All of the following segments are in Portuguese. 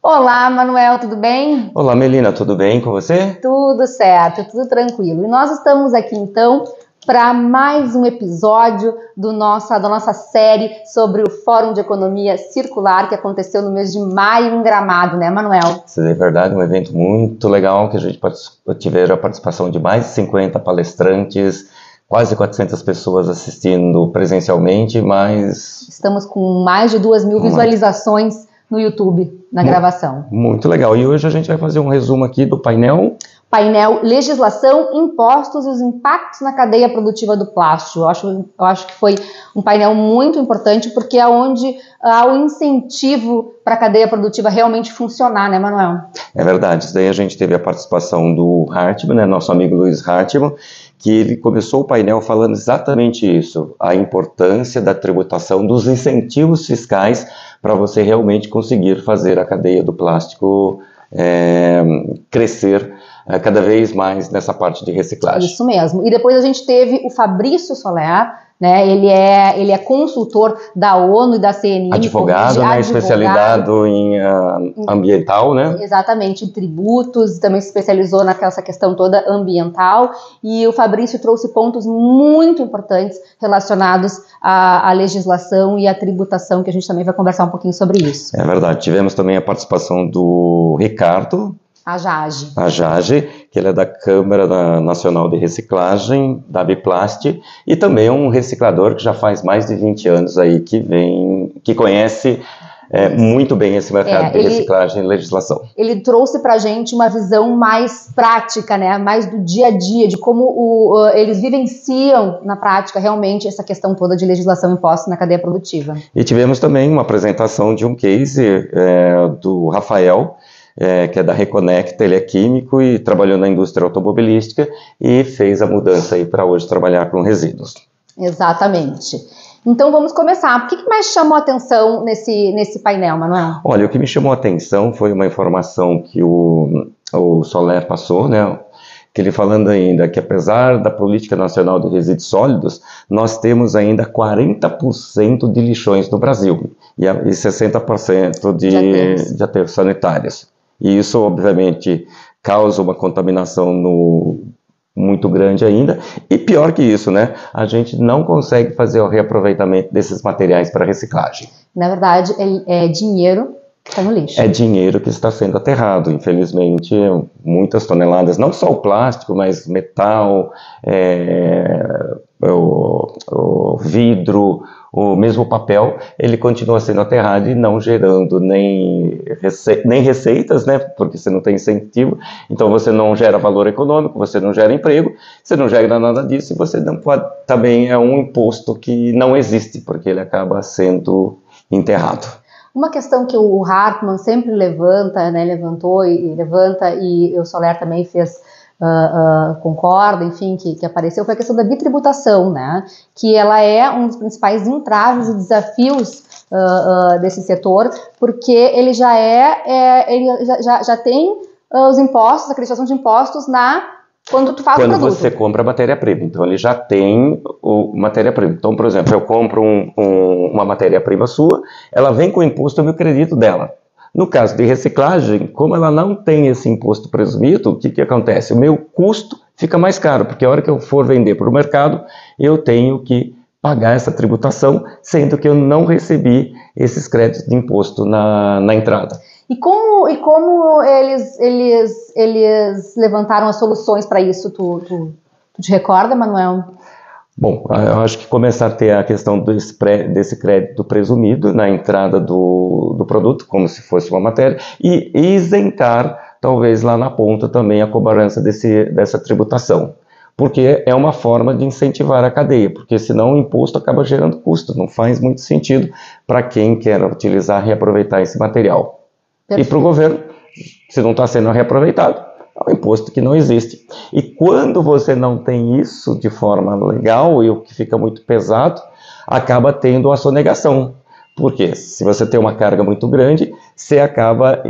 Olá, Manuel, tudo bem? Olá, Melina, tudo bem com você? Tudo certo, tudo tranquilo. E nós estamos aqui então para mais um episódio da nossa série sobre o Fórum de Economia Circular que aconteceu no mês de maio em Gramado, né, Manuel? Isso é verdade, um evento muito legal que a gente tiver a participação de mais de 50 palestrantes, quase 400 pessoas assistindo presencialmente, mas... Estamos com mais de 2.000 visualizações no YouTube, na gravação. Muito legal. E hoje a gente vai fazer um resumo aqui do painel Legislação, Impostos e os Impactos na Cadeia Produtiva do Plástico. Eu acho que foi um painel muito importante porque é onde há o incentivo para a cadeia produtiva realmente funcionar, né, Manuel? É verdade. Isso daí a gente teve a participação do Hartmann, né, nosso amigo Luiz Hartmann, que ele começou o painel falando exatamente isso, a importância da tributação, dos incentivos fiscais para você realmente conseguir fazer a cadeia do plástico crescer cada vez mais nessa parte de reciclagem. Isso mesmo. E depois a gente teve o Fabrício Soler, né? Ele é consultor da ONU e da CNI. Advogado, né? Especializado em ambiental, né? Exatamente, em tributos, também se especializou nessa questão toda ambiental. E o Fabrício trouxe pontos muito importantes relacionados à legislação e à tributação, que a gente também vai conversar um pouquinho sobre isso. É verdade. Tivemos também a participação do Ricardo Ajage, que ele é da Câmara Nacional de Reciclagem, da Biplast, e também é um reciclador que já faz mais de 20 anos aí, que conhece muito bem esse mercado de reciclagem e legislação. Ele trouxe para a gente uma visão mais prática, né, mais do dia a dia, de como eles vivenciam na prática realmente essa questão toda de legislação e impostos na cadeia produtiva. E tivemos também uma apresentação de um case do Rafael, que é da Reconecta. Ele é químico e trabalhou na indústria automobilística e fez a mudança aí para hoje trabalhar com resíduos. Exatamente. Então vamos começar. O que mais chamou a atenção nesse painel, Manuel? Olha, o que me chamou a atenção foi uma informação que o Soler passou, né? Que ele falando ainda que apesar da Política Nacional de Resíduos Sólidos, nós temos ainda 40% de lixões no Brasil e 60% de aterros sanitários. E isso, obviamente, causa uma contaminação muito grande ainda. E pior que isso, né? A gente não consegue fazer o reaproveitamento desses materiais para reciclagem. Na verdade, é dinheiro que está no lixo. É dinheiro que está sendo aterrado. Infelizmente, muitas toneladas, não só o plástico, mas metal, o vidro, o mesmo papel, ele continua sendo aterrado e não gerando nem receitas, né, porque você não tem incentivo, então você não gera valor econômico, você não gera emprego, você não gera nada disso e você não pode, também é um imposto que não existe, porque ele acaba sendo enterrado. Uma questão que o Hartmann sempre levanta, né, levantou e levanta, e o Soler também concorda, enfim, que apareceu, foi a questão da bitributação, né, que ela é um dos principais entraves e desafios desse setor, porque ele já tem os impostos, a acreditação de impostos quando tu faz o produto. Quando você compra a matéria-prima, então ele já tem matéria-prima. Então, por exemplo, eu compro uma matéria-prima sua, ela vem com o imposto no crédito dela. No caso de reciclagem, como ela não tem esse imposto presumido, o que acontece? O meu custo fica mais caro, porque a hora que eu for vender para o mercado, eu tenho que pagar essa tributação, sendo que eu não recebi esses créditos de imposto na entrada. E como eles levantaram as soluções para isso? Tu te recorda, Manuel? Bom, eu acho que começar a ter a questão desse crédito presumido na entrada do produto, como se fosse uma matéria, e isentar, talvez lá na ponta também, a cobrança dessa tributação. Porque é uma forma de incentivar a cadeia, porque senão o imposto acaba gerando custo, não faz muito sentido para quem quer utilizar e reaproveitar esse material. Perfeito. E para o governo, se não está sendo reaproveitado, é um imposto que não existe. E quando você não tem isso de forma legal, e o que fica muito pesado, acaba tendo a sonegação. Porque se você tem uma carga muito grande, você acaba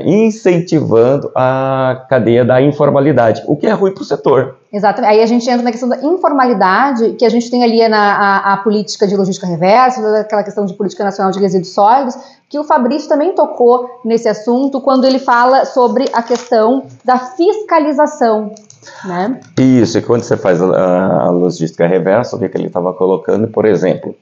incentivando a cadeia da informalidade, o que é ruim para o setor. Exatamente. Aí a gente entra na questão da informalidade, que a gente tem ali a política de logística reversa, aquela questão de política nacional de resíduos sólidos, que o Fabrício também tocou nesse assunto quando ele fala sobre a questão da fiscalização, né? Isso, e quando você faz a logística reversa, o que ele estava colocando, por exemplo,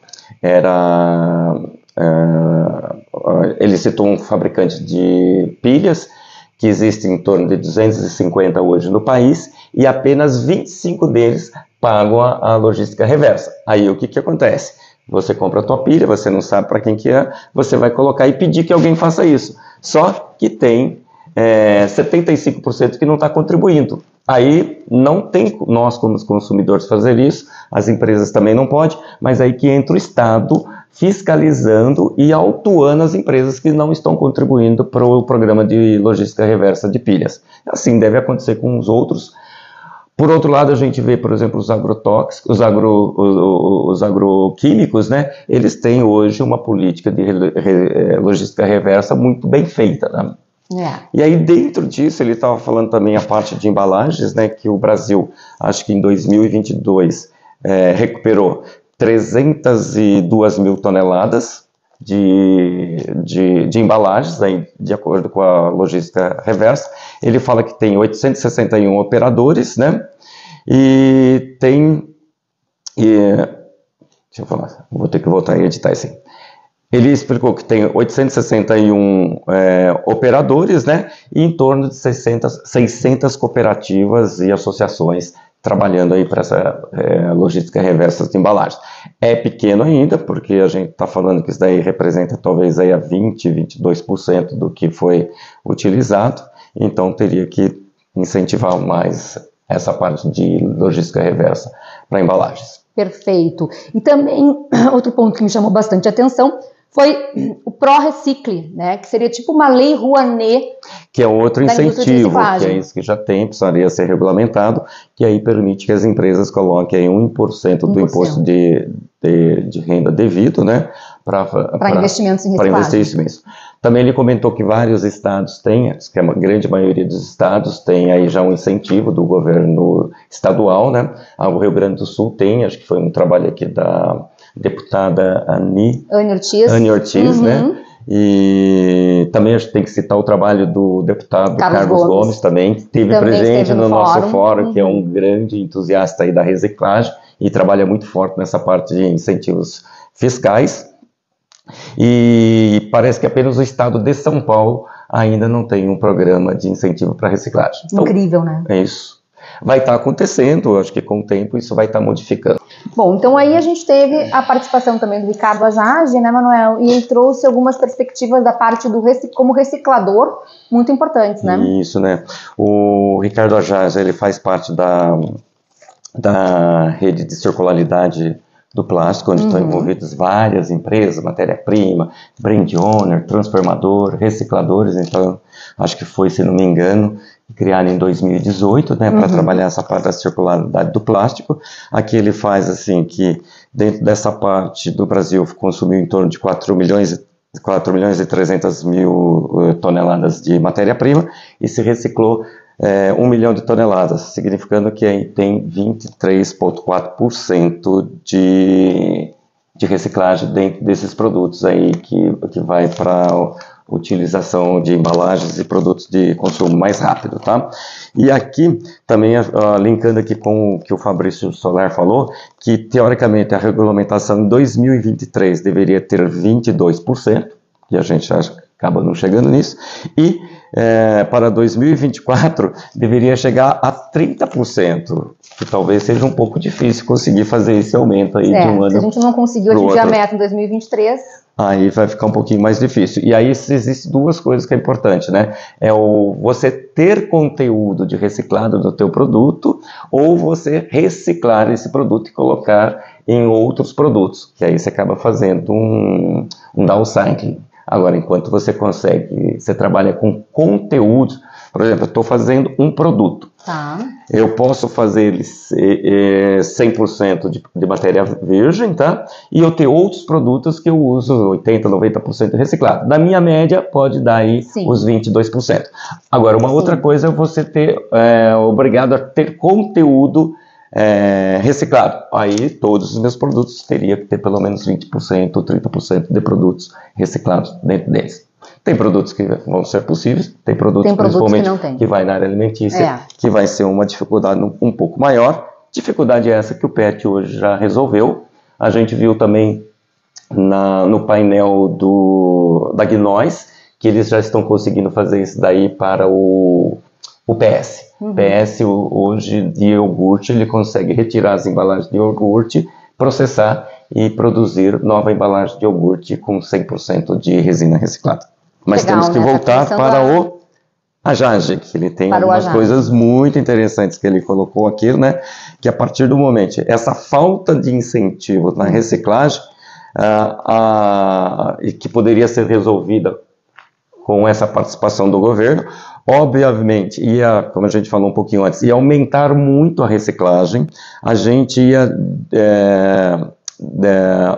ele citou um fabricante de pilhas, que existe em torno de 250 hoje no país, e apenas 25 deles pagam a logística reversa. Aí o que acontece? Você compra a tua pilha, você não sabe para quem que é, você vai colocar e pedir que alguém faça isso. Só que tem 75% que não está contribuindo. Aí não tem nós como consumidores fazer isso, as empresas também não podem, mas aí que entra o Estado fiscalizando e autuando as empresas que não estão contribuindo para o programa de logística reversa de pilhas. Assim deve acontecer com os outros. Por outro lado, a gente vê, por exemplo, os agrotóxicos, os agroquímicos, né? Eles têm hoje uma política de logística reversa muito bem feita, né? E aí dentro disso ele estava falando também a parte de embalagens, né, que o Brasil, acho que em 2022, recuperou 302 mil toneladas de embalagens, aí, de acordo com a logística reversa. Ele fala que tem 861 operadores, né, e tem... deixa eu falar, vou ter que voltar e editar isso aí. Ele explicou que tem 861 operadores, né, e em torno de 600 cooperativas e associações trabalhando aí para essa logística reversa de embalagens. É pequeno ainda, porque a gente está falando que isso daí representa talvez aí a 22% do que foi utilizado, então teria que incentivar mais essa parte de logística reversa para embalagens. Perfeito. E também, outro ponto que me chamou bastante atenção foi o Pró-Recicle, né, que seria tipo uma lei Rouanet. Que é outro incentivo, que é isso que já tem, precisaria ser regulamentado, que aí permite que as empresas coloquem aí 1% do imposto de renda devido, né, para investimentos em reciclagem. Para investir isso. Também ele comentou que vários estados têm, que a grande maioria dos estados tem aí já um incentivo do governo estadual, né, o Rio Grande do Sul tem, acho que foi um trabalho aqui da deputada Anne Ortiz, né? E também a gente tem que citar o trabalho do deputado Carlos Gomes também, que esteve presente no nosso fórum, que é um grande entusiasta aí da reciclagem e trabalha muito forte nessa parte de incentivos fiscais. E parece que apenas o estado de São Paulo ainda não tem um programa de incentivo para reciclagem. Então, incrível, né? É isso. Vai estar acontecendo, acho que com o tempo isso vai estar modificando. Bom, então aí a gente teve a participação também do Ricardo Agege, né, Manuel? E ele trouxe algumas perspectivas da parte do como reciclador muito importantes, né? Isso, né? O Ricardo Agege, ele faz parte da rede de circularidade do plástico, onde estão envolvidas várias empresas, matéria-prima, brand owner, transformador, recicladores. Então, acho que foi, se não me engano, criado em 2018, né, para trabalhar essa parte da circularidade do plástico. Aqui ele faz assim que dentro dessa parte do Brasil consumiu em torno de 4 milhões e 300 mil toneladas de matéria-prima e se reciclou 1 milhão de toneladas, significando que aí tem 23,4% de reciclagem dentro desses produtos aí que vai para utilização de embalagens e produtos de consumo mais rápido, tá? E aqui também, linkando aqui com o que o Fabrício Soler falou, que teoricamente a regulamentação em 2023 deveria ter 22%, e a gente acha que acaba não chegando nisso, e para 2024 deveria chegar a 30%, que talvez seja um pouco difícil conseguir fazer esse aumento aí de um ano. Se a gente não conseguiu atingir a meta em 2023... aí vai ficar um pouquinho mais difícil. E aí existem duas coisas que é importante, né? É você ter conteúdo de reciclado do teu produto ou você reciclar esse produto e colocar em outros produtos, que aí você acaba fazendo um downcycling. Agora, enquanto você trabalha com conteúdo, Por exemplo, eu estou fazendo um produto. Tá. Eu posso fazer ele 100% de matéria virgem, tá? E eu ter outros produtos que eu uso 80%, 90% reciclado. Da minha média, pode dar aí os 22%. Agora, uma outra coisa é você ter, obrigado a ter conteúdo reciclado. Aí, todos os meus produtos teria que ter pelo menos 20% ou 30% de produtos reciclados dentro deles. Tem produtos que vão ser possíveis, tem produtos principalmente que vai na área alimentícia, que vai ser uma dificuldade um pouco maior. Dificuldade essa que o PET hoje já resolveu. A gente viu também no painel da Gnós, que eles já estão conseguindo fazer isso daí para o PS. PS hoje de iogurte, ele consegue retirar as embalagens de iogurte, processar e produzir nova embalagem de iogurte com 100% de resina reciclada. Mas temos que voltar para o Ajage, que ele tem algumas coisas muito interessantes que ele colocou aqui, né? Que a partir do momento, essa falta de incentivo na reciclagem, e que poderia ser resolvida com essa participação do governo, obviamente, como a gente falou um pouquinho antes, ia aumentar muito a reciclagem, a gente ia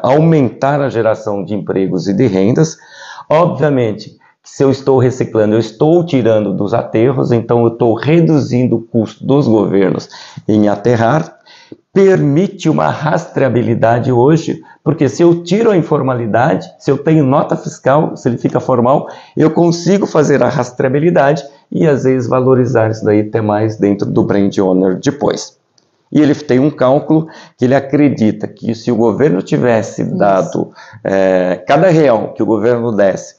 aumentar a geração de empregos e de rendas. Obviamente, se eu estou reciclando, eu estou tirando dos aterros, então eu estou reduzindo o custo dos governos em aterrar. Permite uma rastreabilidade hoje, porque se eu tiro a informalidade, se eu tenho nota fiscal, se ele fica formal, eu consigo fazer a rastreabilidade e às vezes valorizar isso daí até mais dentro do brand owner depois. E ele tem um cálculo que ele acredita que se o governo tivesse dado, cada real que o governo desse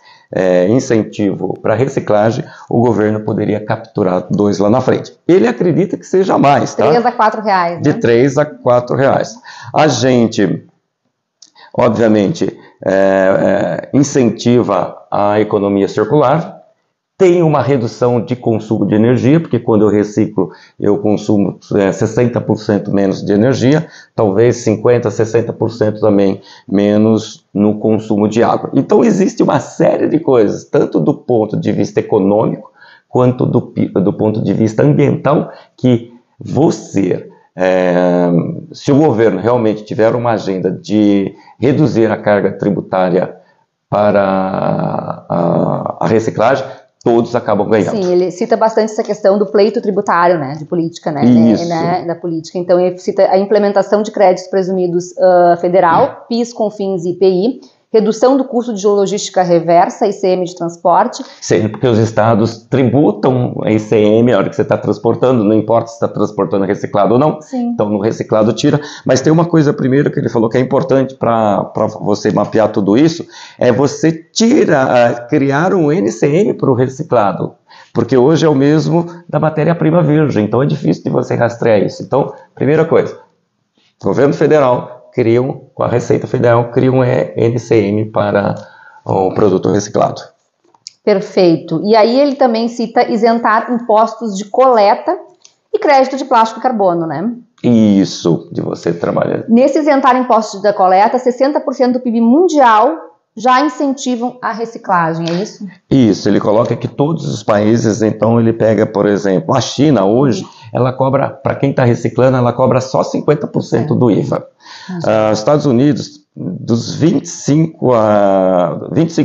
incentivo para reciclagem, o governo poderia capturar 2 lá na frente. Ele acredita que seja mais, tá? 3 a 4 reais, né? De 3 a 4 reais. A gente, obviamente, incentiva a economia circular, tem uma redução de consumo de energia, porque quando eu reciclo, eu consumo 60% menos de energia, talvez 50%, 60% também menos no consumo de água. Então, existe uma série de coisas, tanto do ponto de vista econômico, quanto do ponto de vista ambiental, que se o governo realmente tiver uma agenda de reduzir a carga tributária para a reciclagem, todos acabam ganhando. Sim, ele cita bastante essa questão do pleito tributário, né, de política, né, da política. Então, ele cita a implementação de créditos presumidos federal, PIS, CONFINS e IPI, redução do custo de logística reversa, ICM de transporte. Sim, porque os estados tributam a ICM a hora que você está transportando, não importa se está transportando reciclado ou não. Sim. Então, no reciclado tira. Mas tem uma coisa primeiro que ele falou que é importante para você mapear tudo isso, é você criar um NCM para o reciclado. Porque hoje é o mesmo da matéria-prima virgem, então é difícil de você rastrear isso. Então, primeira coisa, governo federal com a Receita Federal, criam um NCM para o produto reciclado. Perfeito. E aí ele também cita isentar impostos de coleta e crédito de plástico e carbono, né? Isso, de você trabalhar. Nesse isentar impostos da coleta, 60% do PIB mundial já incentivam a reciclagem, é isso? Isso, ele coloca que todos os países, então ele pega, por exemplo, a China hoje, ela cobra, para quem está reciclando, ela cobra só 50% do IVA. Os Estados Unidos, dos 25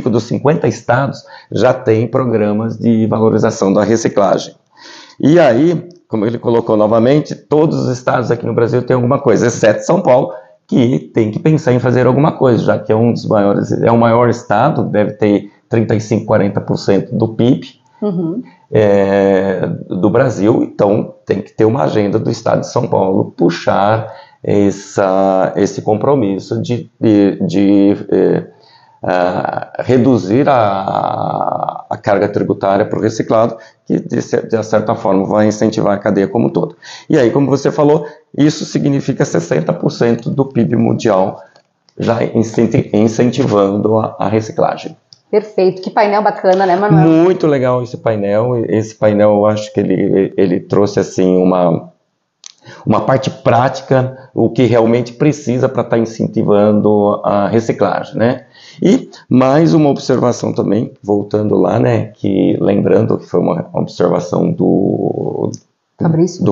dos 50 estados, já tem programas de valorização da reciclagem. E aí, como ele colocou novamente, todos os estados aqui no Brasil têm alguma coisa, exceto São Paulo, que tem que pensar em fazer alguma coisa, já que é um dos maiores, é o maior estado, deve ter 35%, 40% do PIB do Brasil, então tem que ter uma agenda do estado de São Paulo, puxar esse compromisso de reduzir a carga tributária para o reciclado, que de certa forma vai incentivar a cadeia como um todo. E aí, como você falou, isso significa 60% do PIB mundial já incentivando a reciclagem. Perfeito, que painel bacana, né, Manuel? Muito legal esse painel. Esse painel, eu acho que ele trouxe assim uma parte prática, o que realmente precisa para estar incentivando a reciclagem, né? E Mais uma observação também, voltando lá, né, que lembrando que foi uma observação do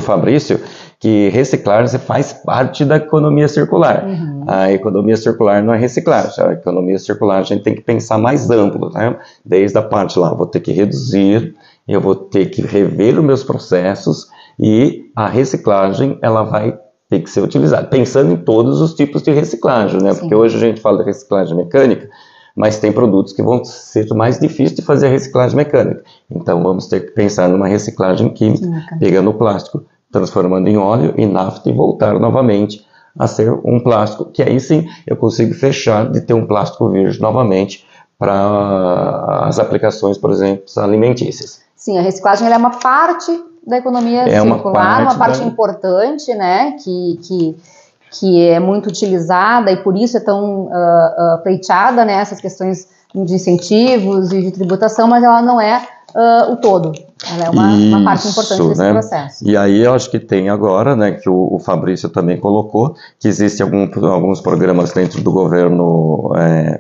Fabrício, que reciclagem faz parte da economia circular. A economia circular não é reciclagem, a economia circular a gente tem que pensar mais amplo, né? Desde a parte lá, vou ter que reduzir, eu vou ter que rever os meus processos e a reciclagem ela vai ter que ser utilizada, pensando em todos os tipos de reciclagem, né? Porque hoje a gente fala de reciclagem mecânica, mas tem produtos que vão ser mais difíceis de fazer a reciclagem mecânica. Então vamos ter que pensar numa reciclagem química, pegando o plástico, transformando em óleo e nafta e voltar novamente a ser um plástico, que aí sim eu consigo fechar de ter um plástico virgem novamente para as aplicações, por exemplo, alimentícias. Sim, a reciclagem ela é uma parte da economia circular, uma parte importante, né, que é muito utilizada e por isso é tão pleiteada, né, essas questões de incentivos e de tributação, mas ela não é o todo. Ela é uma parte importante desse processo. E aí eu acho que tem agora, né, que o Fabrício também colocou, que existem alguns programas dentro do governo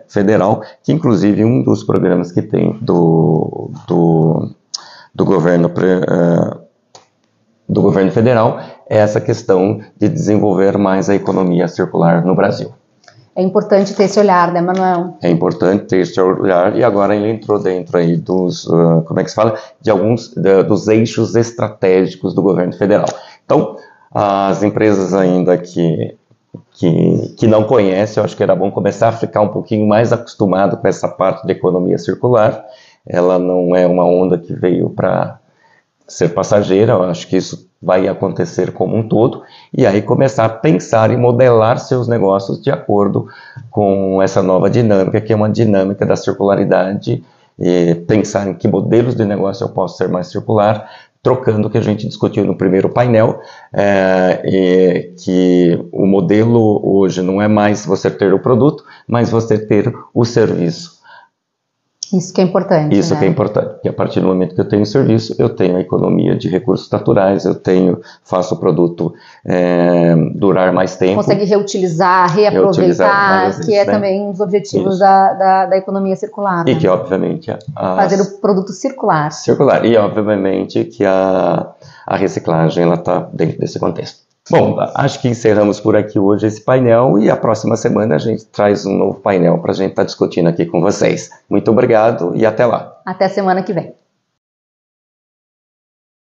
federal, que inclusive um dos programas que tem do governo federal é essa questão de desenvolver mais a economia circular no Brasil. É importante ter esse olhar, né, Manuel? É importante ter esse olhar e agora ele entrou dentro aí dos, como é que se fala? De alguns dos eixos estratégicos do governo federal. Então, as empresas ainda que não conhecem, eu acho que era bom começar a ficar um pouquinho mais acostumado com essa parte de economia circular. Ela não é uma onda que veio para ser passageira, eu acho que isso vai acontecer como um todo, e aí começar a pensar e modelar seus negócios de acordo com essa nova dinâmica, que é uma dinâmica da circularidade, e pensar em que modelos de negócio eu posso ser mais circular, trocando o que a gente discutiu no primeiro painel, que o modelo hoje não é mais você ter o produto, mas você ter o serviço. Isso que é importante. Isso, né? Que é importante, porque a partir do momento que eu tenho serviço, eu tenho a economia de recursos naturais, faço o produto durar mais tempo. Consegue reutilizar, reaproveitar, que é também um dos objetivos da economia circular. E né? que, obviamente, fazer o produto circular. Circular, e obviamente que a reciclagem está dentro desse contexto. Bom, acho que encerramos por aqui hoje esse painel e a próxima semana a gente traz um novo painel para a gente estar discutindo aqui com vocês. Muito obrigado e até lá. Até semana que vem.